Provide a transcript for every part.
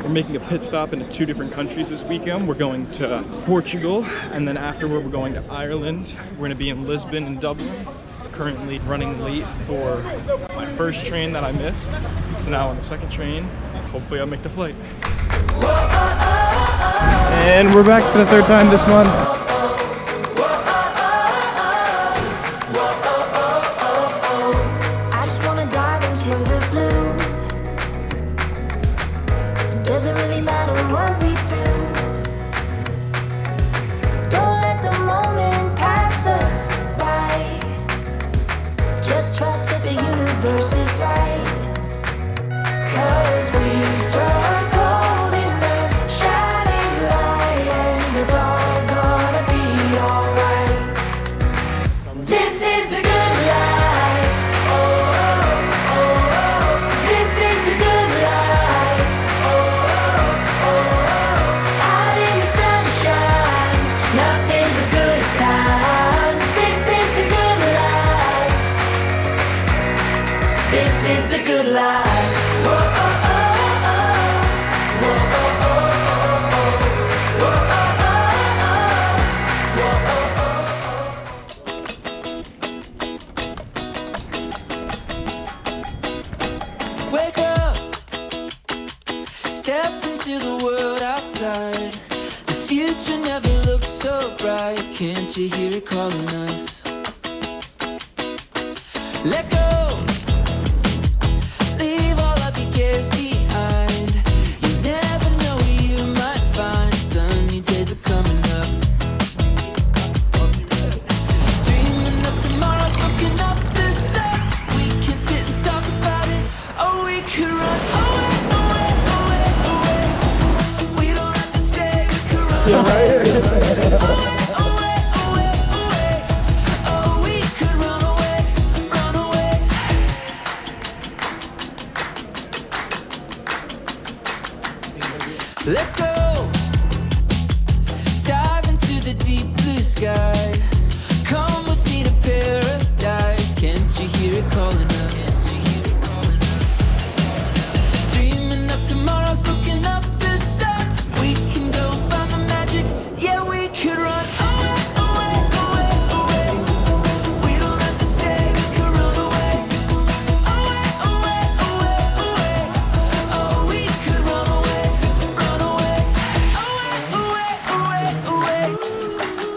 We're making a pit stop into 2 different countries this weekend. We're going to Portugal, and then afterward we're going to Ireland. We're going to be in Lisbon and Dublin. Currently running late for my first train that I missed. So now on the second train. Hopefully I'll make the flight. And we're back for the 3rd time this month. I just wanna dive into the blue. Doesn't really matter what we do. Don't let the moment pass us by. Just trust that the universe is right. 'Cause we struck gold in the shining light, and it's all gonna be alright. This is the good life. Oh, oh, oh, oh. This is the good life. Oh, oh, oh, oh. Out in the sunshine, nothing but good times. This is the good life. This is the good life. Whoa, oh, oh, oh. Whoa, oh, oh, oh, oh. Whoa, oh, oh, oh, oh. Wake up, step into the world outside. The future never looks so bright. Can't you hear it calling us? Let go, leave all of your cares behind. You never know where you might find. Sunny days are coming up. Dreaming of tomorrow, soaking up the sun. We can sit and talk about it, or we could run away, away, away, away. We don't have to stay, we could run away, away, away, away. Oh, we could run away, run away. Let's go, dive into the deep blue sky. Come with me to paradise. Can't you hear it calling us? Dreaming of tomorrow, soaking up the sun. We can go find the magic. Yeah, we could run away, away, away, away. We don't have to stay, we could run away. Away, away, away, away. Oh, we could run away, run away. Away, away, away, away.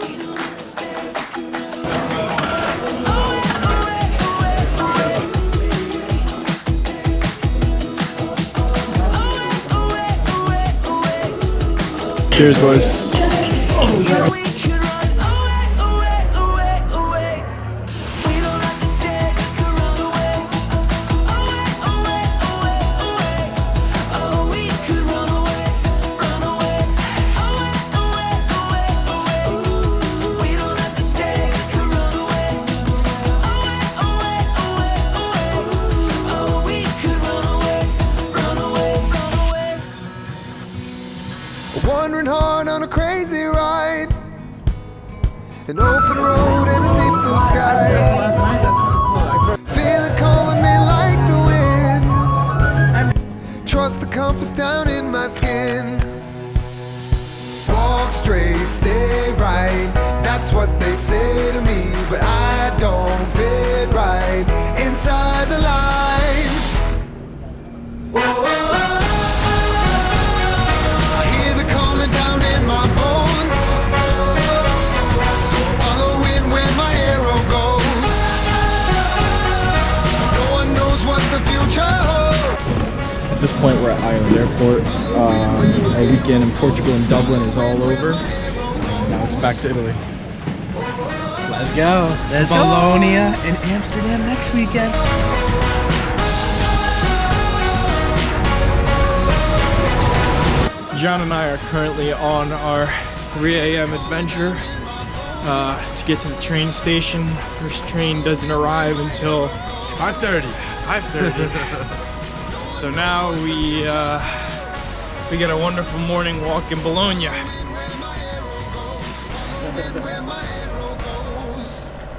We don't have to stay, we could run away. Away, away, away, away. We don't have to stay, we could run away. Away, away, away, away. Cheers, boys. Yeah, we could run away, away, away, away. We don't have to stay, we could run away. Away, away, away, away. Oh, we could run away, run away. Away, away, away, away. We don't have to stay, we could run away. Away, away, away, away. Oh, we could run away, run away, run away. A wandering heart on a crazy ride, an open road and a deep blue sky. Feel it calling me like the wind. Trust the compass down in my skin. Walk straight, stay right. That's what they say to me, but I don't fit right inside the lines. Oh, oh, oh. I hear the calling down in my bones, so I'm following where my arrow goes. No one knows what the future holds. At this point we're at Ireland Airport. Our weekend in Portugal and Dublin is all over. Now it's back to Italy. Let's go. There's Bologna and Amsterdam next weekend. John and I are currently on our 3 a.m. adventure to get to the train station. First train doesn't arrive until 5:30. 5:30. So now we get a wonderful morning walk in Bologna.